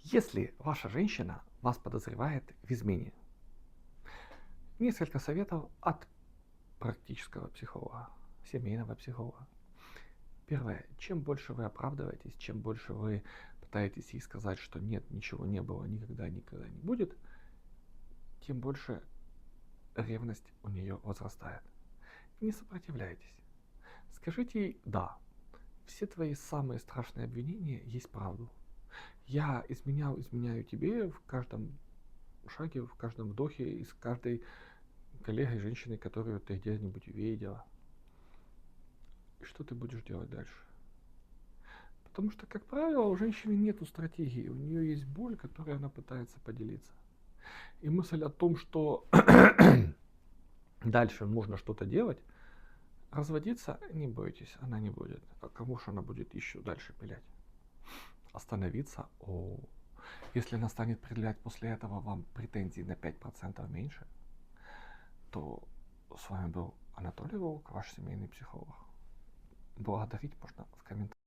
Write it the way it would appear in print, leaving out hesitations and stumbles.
Если ваша женщина вас подозревает в измене, несколько советов от практического психолога, семейного психолога. Первое. Чем больше вы оправдываетесь, чем больше вы пытаетесь ей сказать, что нет, ничего не было, никогда не будет, тем больше ревность у нее возрастает. Не сопротивляйтесь. Скажите ей «да». Все твои самые страшные обвинения есть правду. Я изменяю тебе в каждом шаге, в каждом вдохе, и с каждой коллегой, женщиной, которую ты где-нибудь увидела. И что ты будешь делать дальше? Потому что, как правило, у женщины нет стратегии, у нее есть боль, которой она пытается поделиться. И мысль о том, что дальше можно что-то делать, разводиться не бойтесь, она не будет. А кому же она будет еще дальше пилять? Остановиться, если она станет предъявлять после этого вам претензий на 5% меньше, то с вами был Анатолий Волк, ваш семейный психолог. Благодарить можно в комментариях.